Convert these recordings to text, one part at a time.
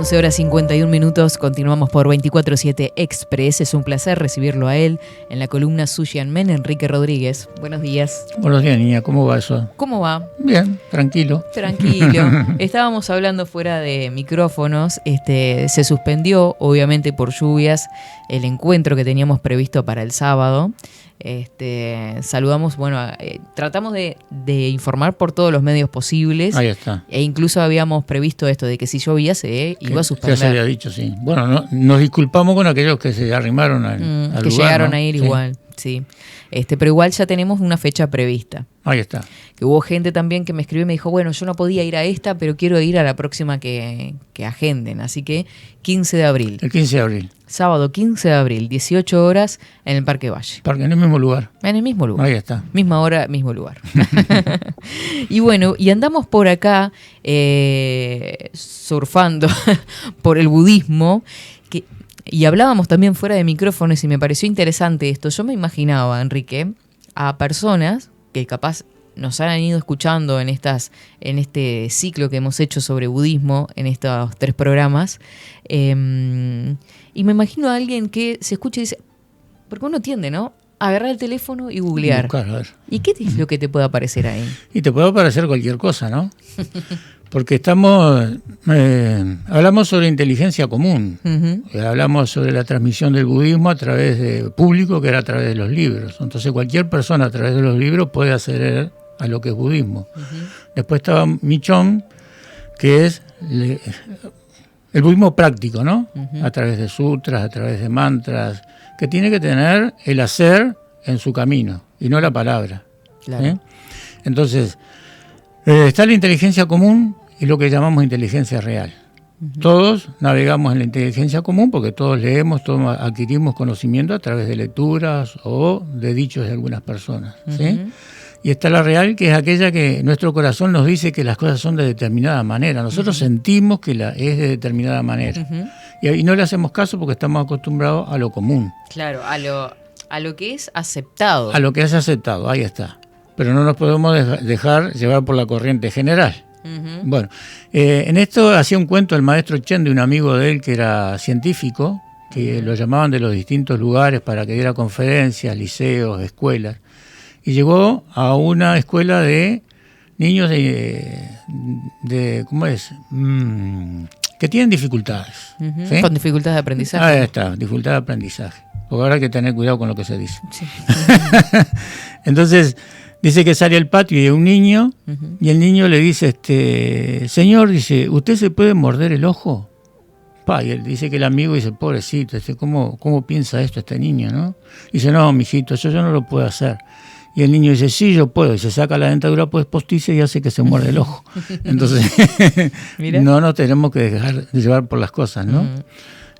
11:51, continuamos por 24/7 Express. Es un placer recibirlo a él en la columna Sushi and Men, Enrique Rodríguez. Buenos días. Buenos días, niña. ¿Cómo va eso? ¿Cómo va? Bien, tranquilo. Tranquilo. Estábamos hablando fuera de micrófonos. Se suspendió, obviamente por lluvias, el encuentro que teníamos previsto para el sábado. Saludamos, tratamos de informar por todos los medios posibles. Ahí está. E incluso habíamos previsto esto de que si llovía se iba a suspender. Ya se había dicho, sí. Bueno, nos disculpamos con aquellos que se arrimaron al que lugar, llegaron, ¿no? a ir Sí. igual, sí. Pero igual ya tenemos una fecha prevista. Ahí está. Que hubo gente también que me escribió y me dijo, bueno, yo no podía ir a esta, pero quiero ir a la próxima que agenden. Así que 15 de abril. El 15 de abril. Sábado 15 de abril, 18 horas en el Parque Valle. En el mismo lugar. En el mismo lugar. Ahí está. Misma hora, mismo lugar. Y bueno, y andamos por acá surfando por el budismo. Y hablábamos también fuera de micrófonos y me pareció interesante esto. Yo me imaginaba, Enrique, a personas que capaz nos han ido escuchando en este ciclo que hemos hecho sobre budismo, en estos 3 programas, y me imagino a alguien que se escucha y dice, porque uno tiende, ¿no?, a agarrar el teléfono y googlear. Buscar, a ver. ¿Y qué es lo que te puede aparecer ahí? Y te puede aparecer cualquier cosa, ¿no? Porque hablamos sobre inteligencia común. Uh-huh. Hablamos sobre la transmisión del budismo a través de público, que era a través de los libros. Entonces cualquier persona a través de los libros puede acceder a lo que es budismo. Uh-huh. Después estaba Michon, que es el budismo práctico, ¿no? Uh-huh. A través de sutras, a través de mantras, que tiene que tener el hacer en su camino y no la palabra. Claro. Entonces, está la inteligencia común y lo que llamamos inteligencia real. Uh-huh. Todos navegamos en la inteligencia común porque todos leemos, todos adquirimos conocimiento a través de lecturas o de dichos de algunas personas. ¿Sí? Uh-huh. Y está la real, que es aquella que nuestro corazón nos dice que las cosas son de determinada manera. Nosotros uh-huh. sentimos que es de determinada manera. Uh-huh. Y no le hacemos caso porque estamos acostumbrados a lo común. Claro, a lo que es aceptado. A lo que es aceptado, ahí está. Pero no nos podemos dejar llevar por la corriente general. Uh-huh. Bueno, en esto hacía un cuento el maestro Chen de un amigo de él que era científico, que uh-huh. lo llamaban de los distintos lugares para que diera conferencias, liceos, escuelas. Y llegó a una escuela de niños de ¿cómo es? Que tienen dificultades. Uh-huh. ¿Sí? Con dificultades de aprendizaje. Ahí está, dificultad de aprendizaje. Porque ahora hay que tener cuidado con lo que se dice. Sí. Entonces, dice que sale al patio y hay un niño, uh-huh. y el niño le dice, señor, dice, ¿usted se puede morder el ojo? Y él dice que el amigo dice, pobrecito, ¿cómo piensa esto este niño, no? Dice, no, mijito, eso yo no lo puedo hacer. Y el niño dice, sí, yo puedo. Y se saca la dentadura postiza y hace que se muerde el ojo. Entonces, no nos tenemos que dejar de llevar por las cosas, ¿no?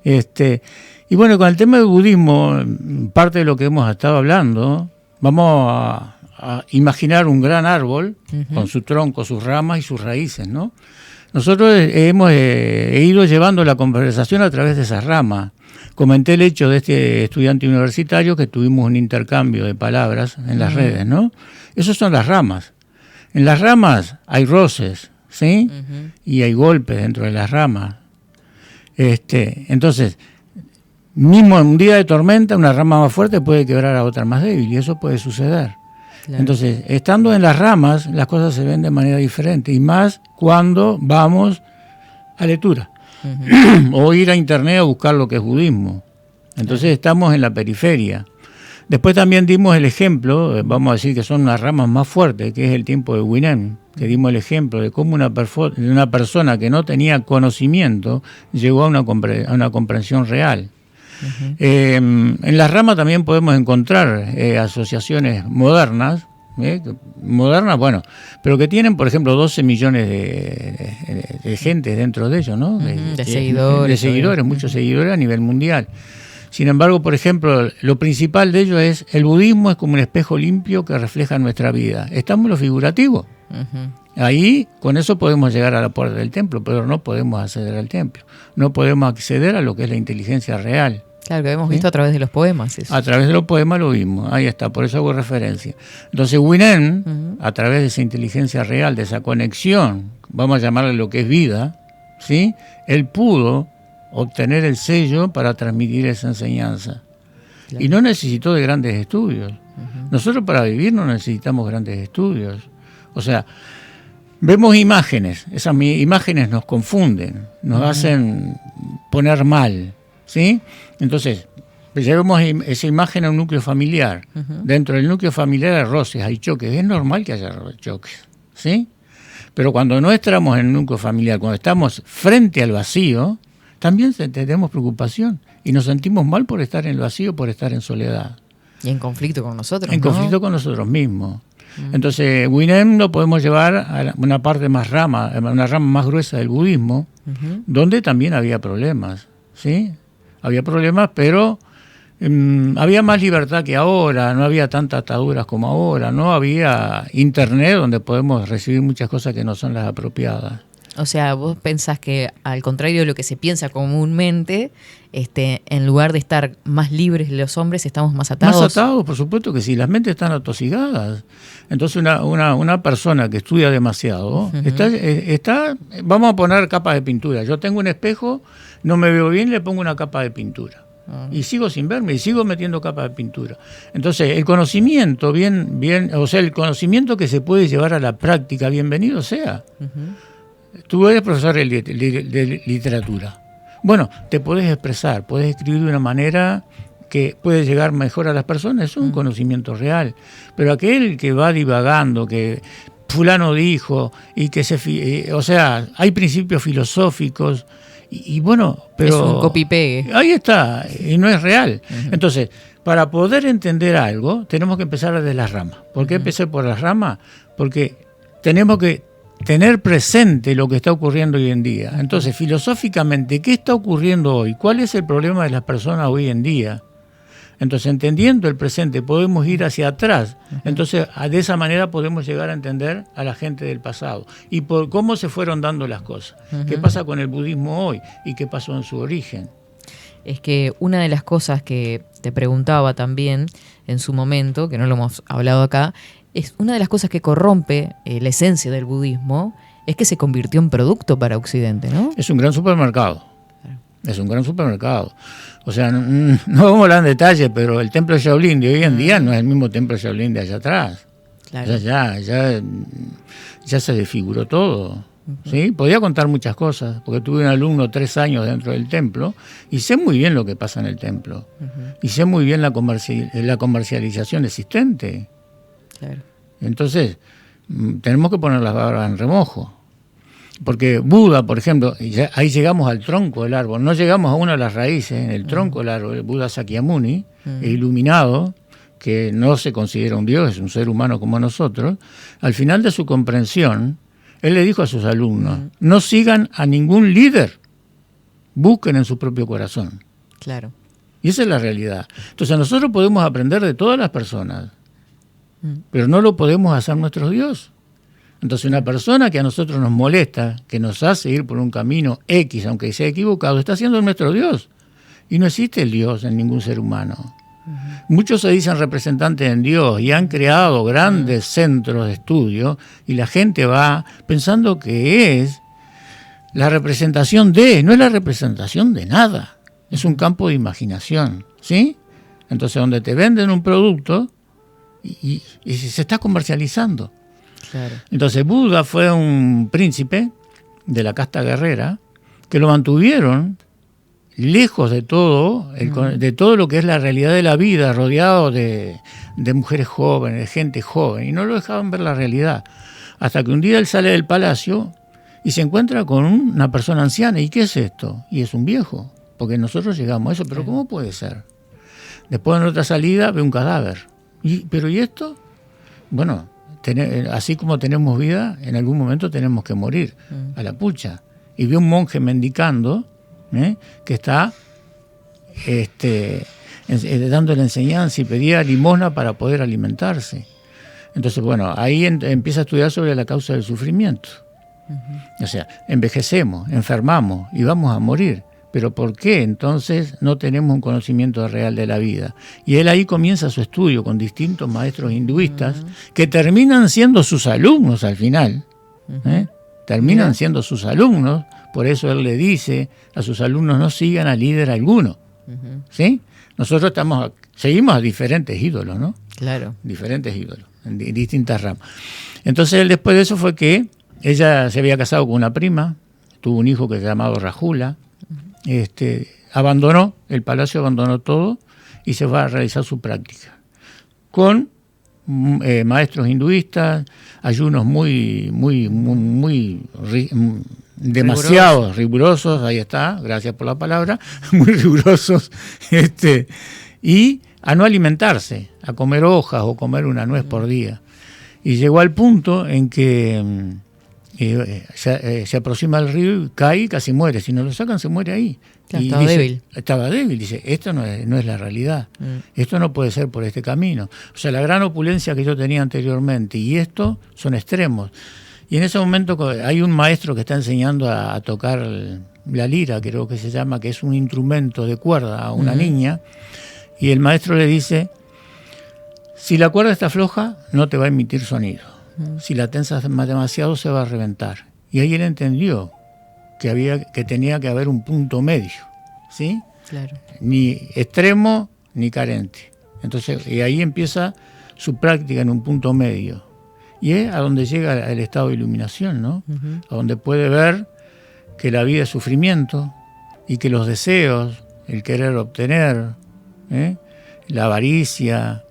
Uh-huh. Y bueno, con el tema del budismo, parte de lo que hemos estado hablando, vamos a imaginar un gran árbol uh-huh. con su tronco, sus ramas y sus raíces, ¿no? Nosotros hemos ido llevando la conversación a través de esas ramas. Comenté el hecho de este estudiante universitario que tuvimos un intercambio de palabras en las uh-huh. redes, ¿no? Esas son las ramas. En las ramas hay roces, ¿sí? Uh-huh. Y hay golpes dentro de las ramas. Entonces, mismo en un día de tormenta, una rama más fuerte puede quebrar a otra más débil, y eso puede suceder. Claro. Entonces, estando en las ramas, las cosas se ven de manera diferente, y más cuando vamos a lectura. Uh-huh. O ir a internet a buscar lo que es budismo. Entonces estamos en la periferia. Después también dimos el ejemplo, vamos a decir que son unas ramas más fuertes, que es el tiempo de Huinén, que dimos el ejemplo de cómo una persona que no tenía conocimiento llegó a una comprensión real. Uh-huh. En las ramas también podemos encontrar asociaciones modernas, bueno, pero que tienen, por ejemplo, 12 millones de gente dentro de ellos, ¿no? Uh-huh. De seguidores, muchos seguidores a nivel mundial. Sin embargo, por ejemplo, lo principal de ello es, el budismo es como un espejo limpio que refleja nuestra vida. Estamos en lo figurativo. Uh-huh. Ahí, con eso podemos llegar a la puerta del templo, pero no podemos acceder al templo. No podemos acceder a lo que es la inteligencia real. Claro, que hemos visto a través de los poemas. Eso. A través de los poemas lo vimos, ahí está, por eso hago referencia. Entonces Huinén, uh-huh. a través de esa inteligencia real, de esa conexión, vamos a llamarle lo que es vida, ¿sí? Él pudo obtener el sello para transmitir esa enseñanza. Claro. Y no necesitó de grandes estudios. Nosotros para vivir no necesitamos grandes estudios. O sea, vemos imágenes, esas imágenes nos confunden, nos hacen poner mal, ¿sí? Entonces, llevemos esa imagen a un núcleo familiar. Dentro del núcleo familiar hay roces, hay choques. Es normal que haya choques, ¿sí? Pero cuando no estamos en el núcleo familiar, cuando estamos frente al vacío, también tenemos preocupación y nos sentimos mal por estar en el vacío, por estar en soledad. Y en conflicto con nosotros, En conflicto con nosotros mismos. Entonces, Winem lo podemos llevar a una parte más una rama más gruesa del budismo, donde también había problemas, ¿sí? Había problemas, pero había más libertad que ahora, no había tantas ataduras como ahora, no había internet donde podemos recibir muchas cosas que no son las apropiadas. O sea, vos pensás que al contrario de lo que se piensa comúnmente, en lugar de estar más libres los hombres, estamos más atados. Más atados, por supuesto que sí, las mentes están atosigadas. Entonces una persona que estudia demasiado, vamos a poner capas de pintura. Yo tengo un espejo, no me veo bien, le pongo una capa de pintura. Y sigo sin verme, y sigo metiendo capas de pintura. Entonces, el conocimiento, el conocimiento que se puede llevar a la práctica, bienvenido sea. Tú eres profesor de literatura. Bueno, te podés expresar, podés escribir de una manera que puede llegar mejor a las personas, es un conocimiento real. Pero aquel que va divagando, que fulano dijo, y que hay principios filosóficos, y bueno, pero... Es un copy-pegue. Ahí está, y no es real. Entonces, para poder entender algo, tenemos que empezar desde las ramas. ¿Por qué empecé por las ramas? Porque tenemos que tener presente lo que está ocurriendo hoy en día. Entonces, filosóficamente, ¿qué está ocurriendo hoy? ¿Cuál es el problema de las personas hoy en día? Entonces, entendiendo el presente, podemos ir hacia atrás. Entonces, de esa manera podemos llegar a entender a la gente del pasado y por cómo se fueron dando las cosas. ¿Qué pasa con el budismo hoy y qué pasó en su origen? Es que una de las cosas que te preguntaba también en su momento, que no lo hemos hablado acá, es una de las cosas que corrompe la esencia del budismo, es que se convirtió en producto para Occidente, ¿no? Es un gran supermercado. Es un gran supermercado. O sea, no vamos a hablar en detalle, pero el templo de Shaolin de hoy en día no es el mismo templo de Shaolin de allá atrás. Claro. Ya se desfiguró todo. ¿Sí? Podía contar muchas cosas, porque tuve un alumno 3 años dentro del templo y sé muy bien lo que pasa en el templo. Y sé muy bien la comercialización existente. Claro. Entonces, tenemos que poner las barbas en remojo. Porque Buda, por ejemplo, ahí llegamos al tronco del árbol, no llegamos a una de las raíces, en el tronco del árbol, el Buda Sakyamuni, el iluminado, que no se considera un dios, es un ser humano como nosotros. Al final de su comprensión, él le dijo a sus alumnos, no sigan a ningún líder, busquen en su propio corazón. Claro. Y esa es la realidad. Entonces nosotros podemos aprender de todas las personas, pero no lo podemos hacer nuestro Dios. Entonces una persona que a nosotros nos molesta, que nos hace ir por un camino X, aunque sea equivocado, está siendo nuestro Dios. Y no existe el Dios en ningún ser humano. Muchos se dicen representantes en Dios y han creado grandes centros de estudio y la gente va pensando que es la representación no es la representación de nada. Es un campo de imaginación, ¿sí? Entonces donde te venden un producto y se está comercializando. Claro. Entonces Buda fue un príncipe de la casta guerrera que lo mantuvieron lejos de todo, de todo lo que es la realidad de la vida, rodeado de mujeres jóvenes, de gente joven, y no lo dejaban ver la realidad. Hasta que un día él sale del palacio y se encuentra con una persona anciana. ¿Y qué es esto? Y es un viejo, porque nosotros llegamos a eso, pero ¿cómo puede ser? Después en otra salida ve un cadáver. ¿Pero y esto? Bueno, así como tenemos vida, en algún momento tenemos que morir a la pucha. Y ve un monje mendicando, que está dando la enseñanza y pedía limosna para poder alimentarse. Entonces, bueno, ahí empieza a estudiar sobre la causa del sufrimiento. O sea, envejecemos, enfermamos y vamos a morir. Pero ¿por qué entonces no tenemos un conocimiento real de la vida? Y él ahí comienza su estudio con distintos maestros hinduistas que terminan siendo sus alumnos al final. Terminan siendo sus alumnos Por eso él le dice a sus alumnos, no sigan a líder alguno. ¿Sí? Nosotros seguimos a diferentes ídolos, ¿no? Claro. Diferentes ídolos, en distintas ramas. Entonces él después de eso fue que ella se había casado con una prima, tuvo un hijo que se llamaba Rajula, abandonó el palacio, abandonó todo y se va a realizar su práctica. Con maestros hinduistas, ayunos demasiado rigurosos, ahí está, gracias por la palabra, muy rigurosos, y a no alimentarse, a comer hojas o comer una nuez por día. Y llegó al punto en que se aproxima al río y cae y casi muere. Si no lo sacan, se muere ahí. Claro, estaba débil. Estaba débil, dice, esto no es la realidad. Esto no puede ser por este camino. O sea, la gran opulencia que yo tenía anteriormente y esto son extremos. Y en ese momento hay un maestro que está enseñando a tocar la lira, creo que se llama, que es un instrumento de cuerda a una niña, y el maestro le dice, si la cuerda está floja, no te va a emitir sonido. Si la tensas demasiado, se va a reventar. Y ahí él entendió que tenía que haber un punto medio, ¿sí? Claro. Ni extremo ni carente. Entonces, y ahí empieza su práctica en un punto medio. Y es a donde llega el estado de iluminación, ¿no? A donde puede ver que la vida es sufrimiento y que los deseos, el querer obtener, la avaricia,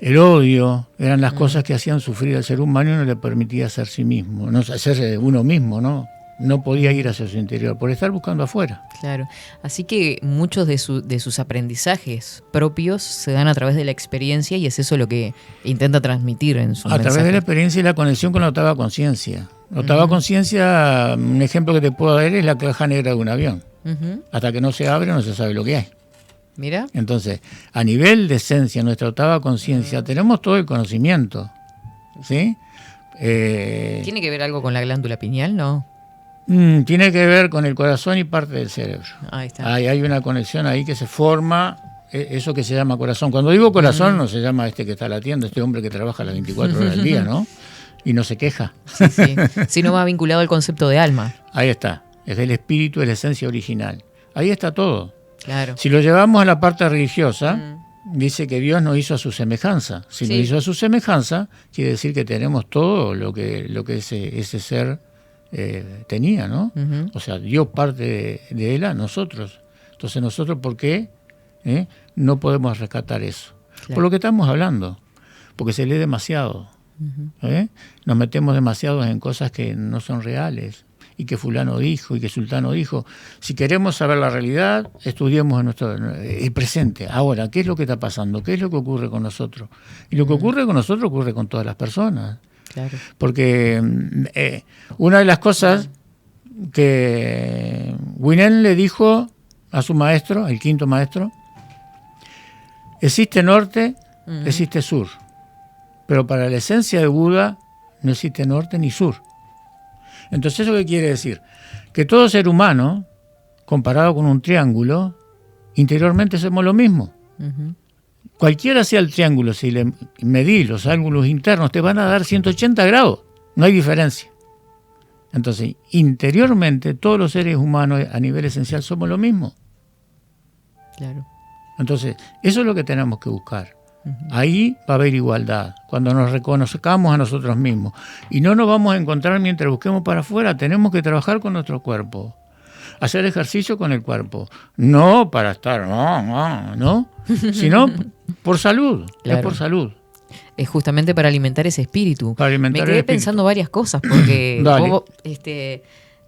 el odio, eran las cosas que hacían sufrir al ser humano y no le permitía ser sí mismo, no ser uno mismo, ¿no? No podía ir hacia su interior por estar buscando afuera. Claro, así que muchos de sus aprendizajes propios se dan a través de la experiencia y es eso lo que intenta transmitir en su mensaje. A través de la experiencia y la conexión con la octava conciencia. La octava conciencia, un ejemplo que te puedo dar es la caja negra de un avión. Hasta que no se abre no se sabe lo que hay. Mira. Entonces, a nivel de esencia, nuestra octava conciencia, tenemos todo el conocimiento, ¿sí? ¿Tiene que ver algo con la glándula pineal, no? Tiene que ver con el corazón y parte del cerebro. Ahí está. Hay una conexión ahí que se forma, eso que se llama corazón. Cuando digo corazón, no se llama este que está latiendo, este hombre que trabaja las 24 horas al día, ¿no? Y no se queja. Sí. Sino va vinculado al concepto de alma. Ahí está. Es el espíritu, es la esencia original. Ahí está todo. Claro. Si lo llevamos a la parte religiosa, dice que Dios nos hizo a su semejanza. Si nos hizo a su semejanza, quiere decir que tenemos todo lo que ese ser tenía, ¿no? O sea, Dios parte de él a nosotros. Entonces nosotros, ¿por qué no podemos rescatar eso? Claro. Por lo que estamos hablando, porque se lee demasiado. Nos metemos demasiado en cosas que no son reales y que fulano dijo y que sultano dijo. Si queremos saber la realidad, estudiemos el presente. Ahora, ¿qué es lo que está pasando? ¿Qué es lo que ocurre con nosotros? Y lo que ocurre con nosotros ocurre con todas las personas. Claro. Porque una de las cosas que Winel le dijo a su maestro, el quinto maestro, existe norte, existe sur, pero para la esencia de Buda no existe norte ni sur. Entonces, ¿eso qué quiere decir? Que todo ser humano, comparado con un triángulo, interiormente somos lo mismo. Cualquiera sea el triángulo, si le medís los ángulos internos, te van a dar 180 grados. No hay diferencia. Entonces, interiormente, todos los seres humanos a nivel esencial somos lo mismo. Claro. Entonces, eso es lo que tenemos que buscar. Ahí va a haber igualdad, cuando nos reconozcamos a nosotros mismos. Y no nos vamos a encontrar mientras busquemos para afuera. Tenemos que trabajar con nuestro cuerpo. Hacer ejercicio con el cuerpo. No para estar, no. Sino por salud. Claro. Es por salud. Es justamente para alimentar ese espíritu. Para alimentar. Me quedé pensando varias cosas, porque vos,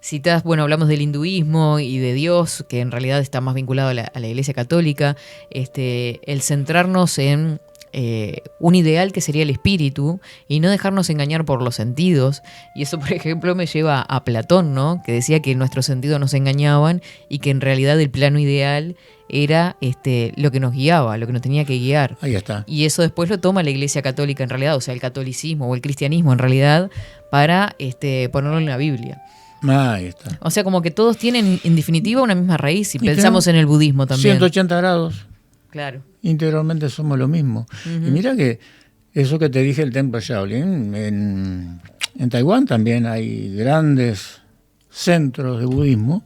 citás, bueno, hablamos del hinduismo y de Dios, que en realidad está más vinculado a la Iglesia Católica. El centrarnos en un ideal que sería el espíritu y no dejarnos engañar por los sentidos. Y eso, por ejemplo, me lleva a Platón, ¿no? Que decía que nuestros sentidos nos engañaban y que en realidad el plano ideal era lo que nos guiaba, lo que nos tenía que guiar. Ahí está. Y eso después lo toma la Iglesia Católica en realidad, o sea, el catolicismo o el cristianismo en realidad, para ponerlo en la Biblia. Ahí está. O sea, como que todos tienen en definitiva una misma raíz, y pensamos en el budismo también. 180 grados. Claro. Interiormente somos lo mismo. Y mira que eso que te dije, el templo Shaolin, en Taiwán también hay grandes centros de budismo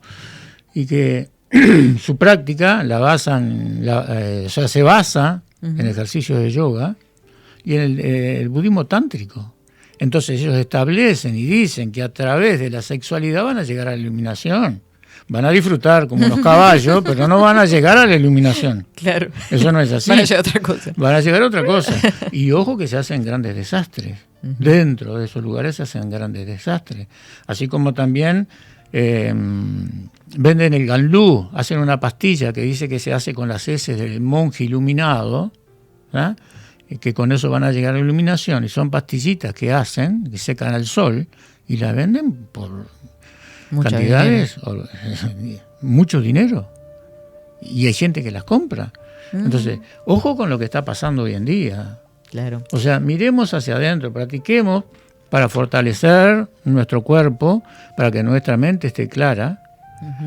y que su práctica la basan, o sea, se basa en ejercicios de yoga y en el budismo tántrico. Entonces ellos establecen y dicen que a través de la sexualidad van a llegar a la iluminación. Van a disfrutar como unos caballos, pero no van a llegar a la iluminación. Claro. Eso no es así. Van a llegar a otra cosa. Van a llegar a otra cosa. Y ojo que se hacen grandes desastres. Dentro de esos lugares se hacen grandes desastres. Así como también venden el ganlú, hacen una pastilla que dice que se hace con las heces del monje iluminado, ¿ah? Y que con eso van a llegar a la iluminación. Y son pastillitas que hacen, que secan al sol, y las venden por cantidades, mucho dinero. Y hay gente que las compra. Entonces, ojo con lo que está pasando hoy en día. Claro. O sea, miremos hacia adentro, practiquemos para fortalecer nuestro cuerpo, para que nuestra mente esté clara,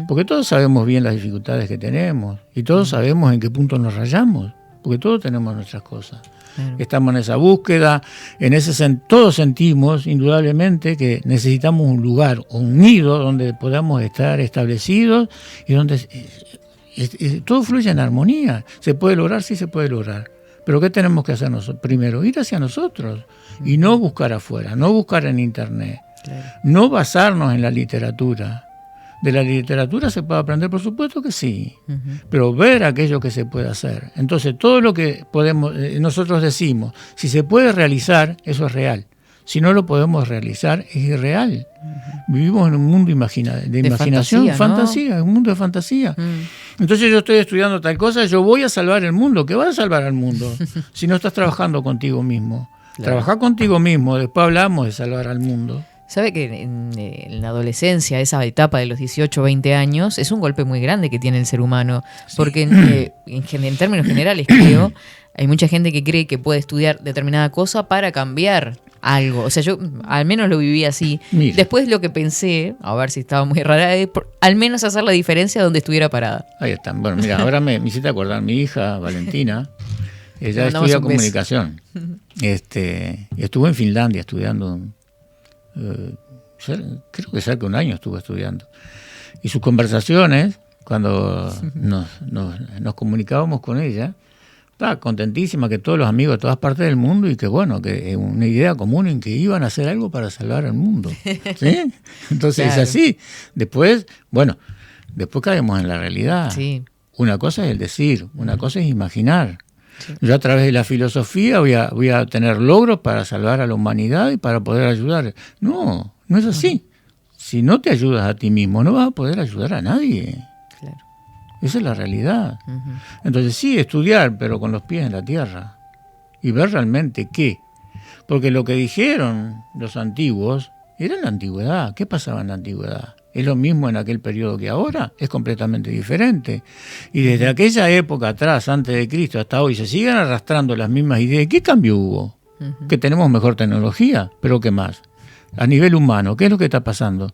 porque todos sabemos bien las dificultades que tenemos y todos sabemos en qué punto nos rayamos, porque todos tenemos nuestras cosas. Claro. Estamos en esa búsqueda, todos sentimos indudablemente que necesitamos un lugar o un nido donde podamos estar establecidos y donde todo fluye en armonía. ¿Se puede lograr? Sí, se puede lograr. Pero ¿qué tenemos que hacer nosotros? Primero, ir hacia nosotros y no buscar afuera, no buscar en internet, no basarnos en la literatura. De la literatura se puede aprender, por supuesto que sí, pero ver aquello que se puede hacer. Entonces, todo lo que podemos, nosotros decimos, si se puede realizar, eso es real. Si no lo podemos realizar, es irreal. Vivimos en un mundo de imaginación, fantasía, ¿no? Un mundo de fantasía. Entonces yo estoy estudiando tal cosa, yo voy a salvar el mundo. ¿Qué vas a salvar al mundo si no estás trabajando contigo mismo? Claro. Trabajá contigo mismo, después hablamos de salvar al mundo. Sabe que en la adolescencia, esa etapa de los 18, 20 años, es un golpe muy grande que tiene el ser humano. Sí. Porque en términos generales, creo, hay mucha gente que cree que puede estudiar determinada cosa para cambiar algo. O sea, yo al menos lo viví así. Mira. Después lo que pensé, a ver si estaba muy rara, es al menos hacer la diferencia donde estuviera parada. Ahí está. Bueno, mira, ahora me hiciste acordar, mi hija, Valentina, ella estudia comunicación. Estuvo en Finlandia estudiando... creo que cerca de un año estuvo estudiando. Y sus conversaciones, cuando nos comunicábamos con ella, estaba contentísima que todos los amigos de todas partes del mundo y que bueno, que una idea común en que iban a hacer algo para salvar al mundo. ¿Sí? Entonces claro. Es así. Después caemos en la realidad. Sí. Una cosa es el decir, una cosa es imaginar. Sí. Yo a través de la filosofía voy a tener logros para salvar a la humanidad y para poder ayudar. No es así. Si no te ayudas a ti mismo, no vas a poder ayudar a nadie. Claro. Esa es la realidad. Entonces sí, estudiar, pero con los pies en la tierra. Y ver realmente qué. Porque lo que dijeron los antiguos era en la antigüedad. ¿Qué pasaba en la antigüedad? ¿Es lo mismo en aquel periodo que ahora? Es completamente diferente. Y desde aquella época atrás, antes de Cristo, hasta hoy, se siguen arrastrando las mismas ideas. ¿Qué cambio hubo? Que tenemos mejor tecnología, pero ¿qué más? A nivel humano, ¿qué es lo que está pasando?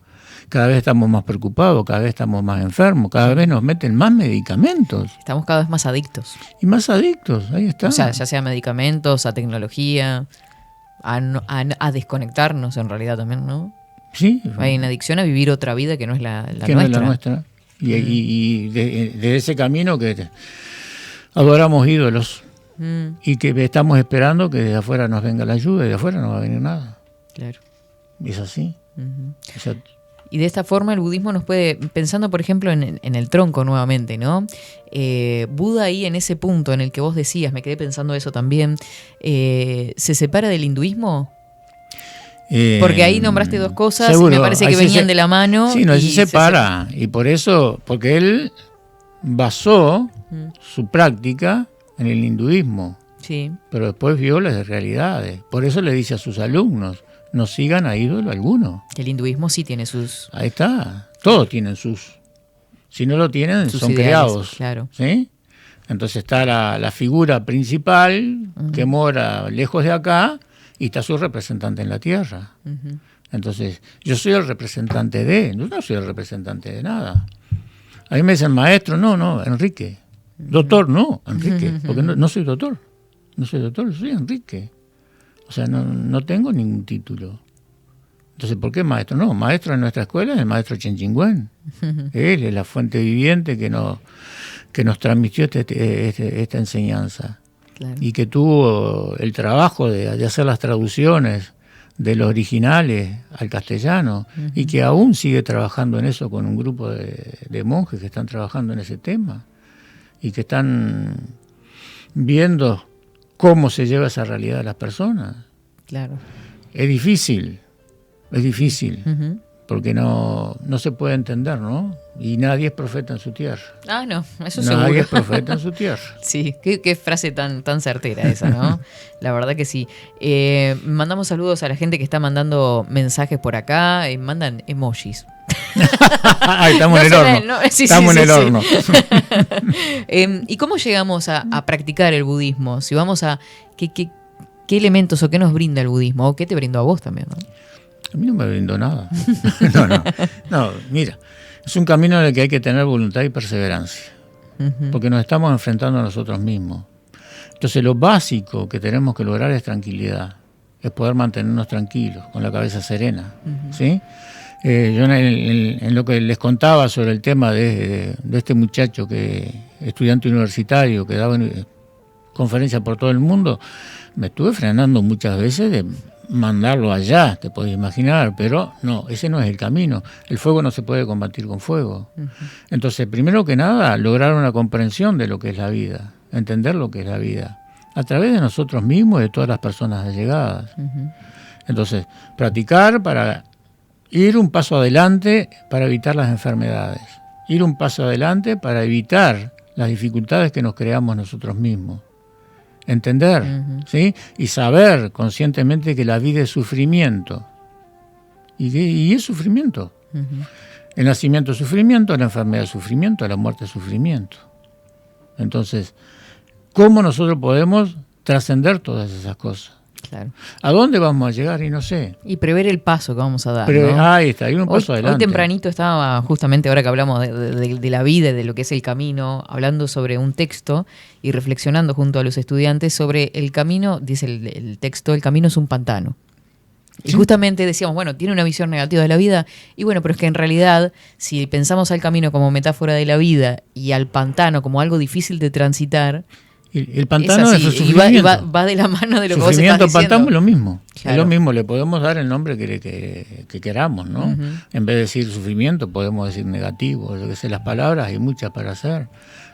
Cada vez estamos más preocupados, cada vez estamos más enfermos, cada vez nos meten más medicamentos. Estamos cada vez más adictos. Y más adictos, ahí está. O sea, ya sea medicamentos, a tecnología, a desconectarnos en realidad también, ¿no? Sí. Hay una adicción a vivir otra vida que no es la nuestra. No es la nuestra. Y de ese camino que adoramos ídolos y que estamos esperando que de afuera nos venga la ayuda y de afuera no va a venir nada. Claro. Es así. O sea, y de esta forma el budismo nos puede, pensando por ejemplo en el tronco nuevamente, ¿no? Buda ahí en ese punto en el que vos decías, me quedé pensando eso también, ¿se separa del hinduismo? Porque ahí nombraste dos cosas seguro, y me parece que venían de la mano. Sí, no, se separa. Y por eso, porque él basó su práctica en el hinduismo. Sí. Pero después vio las realidades. Por eso le dice a sus alumnos, no sigan a ídolo alguno. El hinduismo sí tiene sus... Ahí está. Todos tienen sus... Si no lo tienen, sus son ideales, creados. Claro. ¿Sí? Entonces está la figura principal que mora lejos de acá y está su representante en la tierra. Entonces, yo soy el representante yo no soy el representante de nada. A mí me dicen maestro, no, Enrique. Doctor, no, Enrique, porque no soy doctor. No soy doctor, soy Enrique. O sea, no tengo ningún título. Entonces, ¿por qué maestro? No, maestro en nuestra escuela es el maestro Chen Chingüén. Él es la fuente viviente que nos transmitió esta enseñanza. Claro. Y que tuvo el trabajo de hacer las traducciones de los originales al castellano, y que aún sigue trabajando en eso con un grupo de monjes que están trabajando en ese tema y que están viendo cómo se lleva esa realidad a las personas. Claro. Es difícil, porque no se puede entender, ¿no? Y nadie es profeta en su tierra. Ah, no, eso Nadie seguro. es profeta en su tierra. Sí, qué frase tan certera esa, ¿no? La verdad que sí. Mandamos saludos a la gente que está mandando mensajes por acá, mandan emojis. Estamos en el horno. Estamos en el horno. ¿Y cómo llegamos a practicar el budismo? Si vamos a... ¿Qué elementos o qué nos brinda el budismo? ¿O qué te brindó a vos también, no? A mí no me brindó nada. No, mira, es un camino en el que hay que tener voluntad y perseverancia, porque nos estamos enfrentando a nosotros mismos. Entonces, lo básico que tenemos que lograr es tranquilidad, es poder mantenernos tranquilos, con la cabeza serena, ¿sí? Yo en lo que les contaba sobre el tema de este muchacho, estudiante universitario, que daba conferencias por todo el mundo, me estuve frenando muchas veces de mandarlo allá, te podés imaginar, pero no, ese no es el camino. El fuego no se puede combatir con fuego. Entonces, primero que nada, lograr una comprensión de lo que es la vida, entender lo que es la vida, a través de nosotros mismos y de todas las personas allegadas. Entonces, practicar para ir un paso adelante para evitar las enfermedades, ir un paso adelante para evitar las dificultades que nos creamos nosotros mismos. Entender, ¿sí? Y saber conscientemente que la vida es sufrimiento. Y es sufrimiento. El nacimiento es sufrimiento, la enfermedad es sufrimiento, la muerte es sufrimiento. Entonces, ¿cómo nosotros podemos trascender todas esas cosas? Claro. ¿A dónde vamos a llegar? Y no sé. Y prever el paso que vamos a dar, ¿no? Ahí está, ir un paso adelante. Hoy tempranito estaba, justamente ahora que hablamos de la vida y de lo que es el camino, hablando sobre un texto y reflexionando junto a los estudiantes sobre el camino. Dice el texto, el camino es un pantano. Y justamente decíamos, bueno, tiene una visión negativa de la vida, y bueno, pero es que en realidad, si pensamos al camino como metáfora de la vida y al pantano como algo difícil de transitar, el pantano es el sufrimiento. Y va de la mano de lo que vos estás diciendo. Pantano es lo mismo. Claro. Es lo mismo, le podemos dar el nombre que queramos, ¿no? En vez de decir sufrimiento, podemos decir negativo. Yo que sé, las palabras hay muchas para hacer,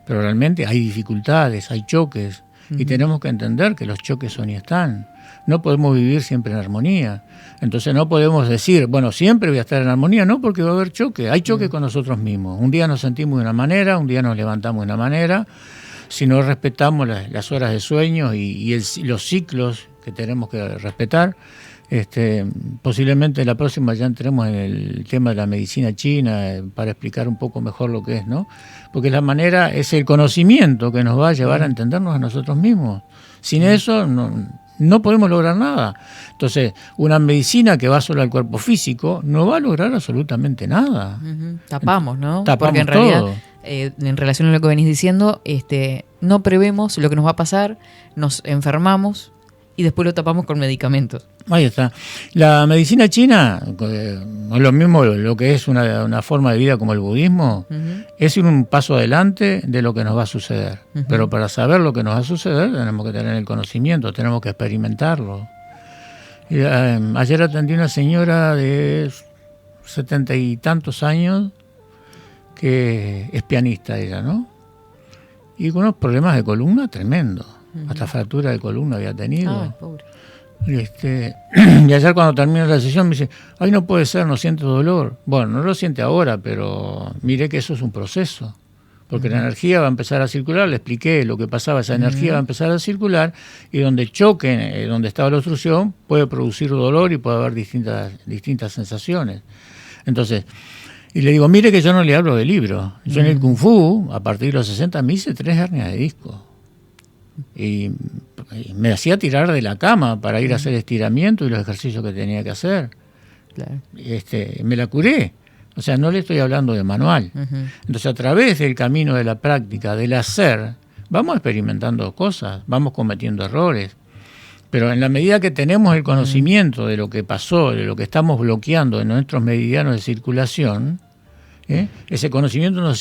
pero realmente hay dificultades, hay choques, y tenemos que entender que los choques son y están. No podemos vivir siempre en armonía. Entonces no podemos decir, bueno, siempre voy a estar en armonía, no, porque va a haber choque. Hay choque con nosotros mismos. Un día nos sentimos de una manera, un día nos levantamos de una manera. Si no respetamos las horas de sueño y los ciclos que tenemos que respetar, posiblemente la próxima ya entremos en el tema de la medicina china para explicar un poco mejor lo que es, ¿no? Porque la manera es el conocimiento que nos va a llevar a entendernos a nosotros mismos. Sin eso no podemos lograr nada. Entonces, una medicina que va solo al cuerpo físico no va a lograr absolutamente nada. Tapamos, ¿no? Tapamos porque en realidad, todo. En relación a lo que venís diciendo, no prevemos lo que nos va a pasar, nos enfermamos y después lo tapamos con medicamentos. Ahí está. La medicina china, o lo mismo lo que es una forma de vida como el budismo, es ir un paso adelante de lo que nos va a suceder. Pero para saber lo que nos va a suceder tenemos que tener el conocimiento, tenemos que experimentarlo. Ayer atendí a una señora de 70 y tantos años que es pianista ella, ¿no? Y con unos problemas de columna tremendos. Hasta fractura de columna había tenido. Ay, pobre. Y ayer cuando terminó la sesión me dice, ay, no puede ser, no siento dolor. Bueno, no lo siente ahora, pero mire que eso es un proceso. Porque la energía va a empezar a circular, le expliqué lo que pasaba, esa energía va a empezar a circular y donde choque, donde estaba la obstrucción, puede producir dolor y puede haber distintas sensaciones. Entonces, y le digo, mire que yo no le hablo de libro. Yo en el Kung Fu, a partir de los 60, me hice 3 hernias de disco. Y me hacía tirar de la cama para ir a hacer estiramiento y los ejercicios que tenía que hacer. Claro. Me la curé. O sea, no le estoy hablando de manual. Entonces, a través del camino de la práctica, del hacer, vamos experimentando cosas, vamos cometiendo errores. Pero en la medida que tenemos el conocimiento de lo que pasó, de lo que estamos bloqueando en nuestros meridianos de circulación, ese conocimiento nos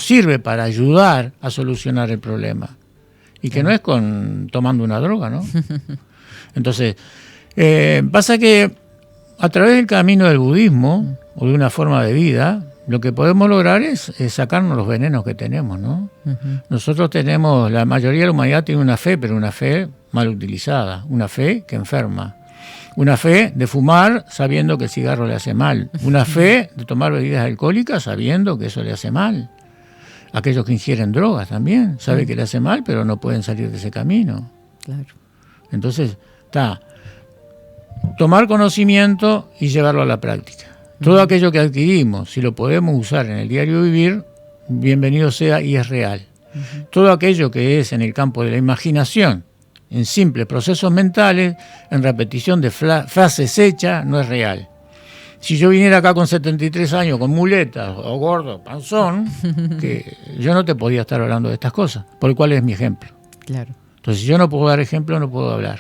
sirve para ayudar a solucionar el problema. Y que no es tomando una droga, ¿no? Entonces, pasa que a través del camino del budismo o de una forma de vida, lo que podemos lograr es sacarnos los venenos que tenemos, ¿no? Nosotros tenemos, la mayoría de la humanidad tiene una fe, pero una fe mal utilizada, una fe que enferma. Una fe de fumar sabiendo que el cigarro le hace mal. Una fe de tomar bebidas alcohólicas sabiendo que eso le hace mal. Aquellos que ingieren drogas también saben que le hace mal, pero no pueden salir de ese camino. Claro. Entonces, tomar conocimiento y llevarlo a la práctica. Todo aquello que adquirimos, si lo podemos usar en el diario vivir, bienvenido sea y es real. Todo aquello que es en el campo de la imaginación, en simples procesos mentales, en repetición de frases hechas, no es real. Si yo viniera acá con 73 años, con muletas, o gordo, panzón, que yo no te podía estar hablando de estas cosas, por el cual es mi ejemplo. Claro. Entonces, si yo no puedo dar ejemplo, no puedo hablar.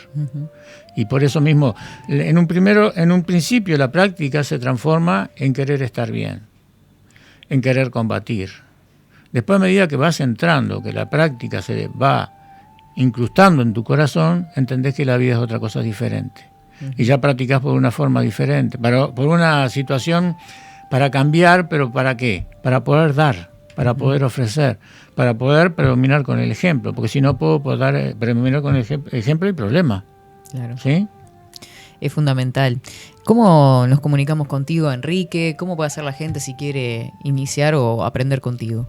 Y por eso mismo, en un principio, la práctica se transforma en querer estar bien, en querer combatir. Después, a medida que vas entrando, que la práctica se va incrustando en tu corazón, entendés que la vida es otra cosa diferente. Y ya practicás por una forma diferente, por una situación para cambiar, pero ¿para qué? Para poder dar, para poder ofrecer, para poder predominar con el ejemplo, porque si no puedo predominar con el ejemplo hay problema. Claro. ¿Sí? Es fundamental. ¿Cómo nos comunicamos contigo, Enrique? ¿Cómo puede hacer la gente si quiere iniciar o aprender contigo?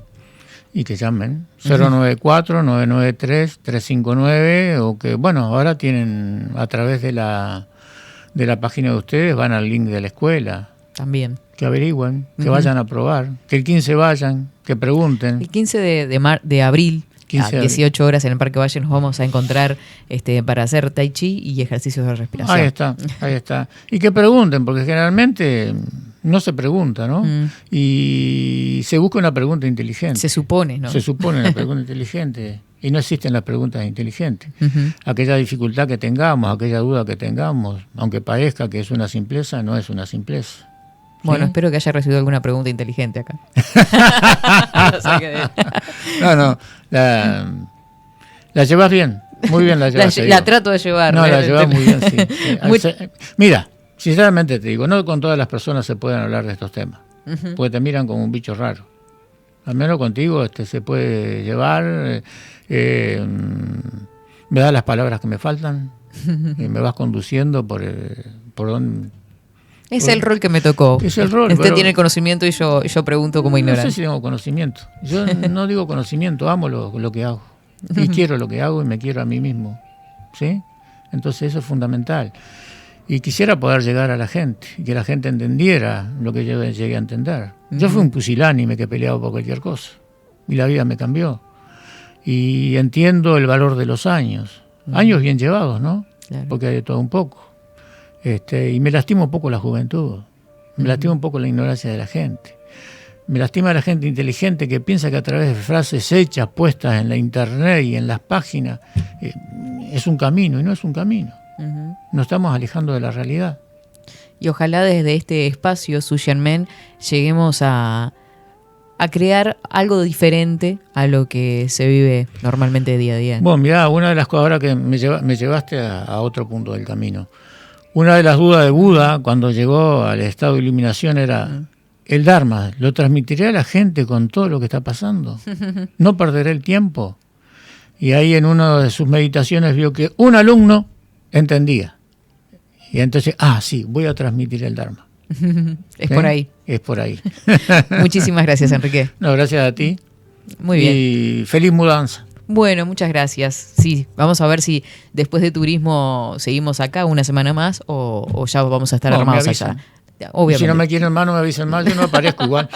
Y que llamen 094-993-359 o que, bueno, ahora tienen a través de la página de ustedes, van al link de la escuela. También. Que averigüen, que vayan a probar, que el 15 vayan, que pregunten. El 15 de abril, a 18 horas en el Parque Valle, nos vamos a encontrar para hacer tai chi y ejercicios de respiración. Ahí está. Y que pregunten, porque generalmente no se pregunta, ¿no? Y se busca una pregunta inteligente. Se supone, ¿no? Se supone una pregunta inteligente. Y no existen las preguntas inteligentes. Aquella dificultad que tengamos, aquella duda que tengamos, aunque parezca que es una simpleza, no es una simpleza. Bueno, espero que haya recibido alguna pregunta inteligente acá. No, la llevas bien, muy bien la llevas. La trato de llevar. No, la llevas muy bien, sí. Mira, sinceramente te digo, no con todas las personas se pueden hablar de estos temas, porque te miran como un bicho raro. Al menos contigo se puede llevar, me das las palabras que me faltan, y me vas conduciendo por donde... Es el rol que me tocó. Es el rol. Usted tiene el conocimiento y yo pregunto como ignorante. No sé si tengo conocimiento. Yo no digo conocimiento, amo lo que hago. Y quiero lo que hago y me quiero a mí mismo. ¿Sí? Entonces eso es fundamental. Y quisiera poder llegar a la gente, y que la gente entendiera lo que yo llegué a entender. Yo fui un pusilánime que peleaba por cualquier cosa. Y la vida me cambió. Y entiendo el valor de los años. Años bien llevados, ¿no? Claro. Porque hay de todo un poco. Y me lastima un poco la juventud, me lastima un poco la ignorancia de la gente, me lastima la gente inteligente que piensa que a través de frases hechas, puestas en la internet y en las páginas, es un camino, y no es un camino. Nos estamos alejando de la realidad. Y ojalá desde este espacio, Sushan Men, lleguemos a crear algo diferente a lo que se vive normalmente día a día. Bueno, mirá, una de las cosas ahora que me llevaste a otro punto del camino. Una de las dudas de Buda cuando llegó al estado de iluminación era el Dharma, ¿lo transmitiré a la gente con todo lo que está pasando? ¿No perderé el tiempo? Y ahí en una de sus meditaciones vio que un alumno entendía. Y entonces, sí, voy a transmitir el Dharma. Es por ahí. Es por ahí. Muchísimas gracias, Enrique. No, gracias a ti. Muy bien. Y feliz mudanza. Bueno, muchas gracias. Sí, vamos a ver si después de turismo seguimos acá una semana más o ya vamos a estar armados allá. Obviamente. Si no me quieren más, no me avisen más, yo no aparezco igual.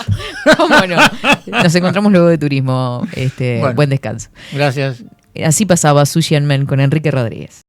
Bueno, nos encontramos luego de turismo. Buen descanso. Gracias. Así pasaba Sushan Men con Enrique Rodríguez.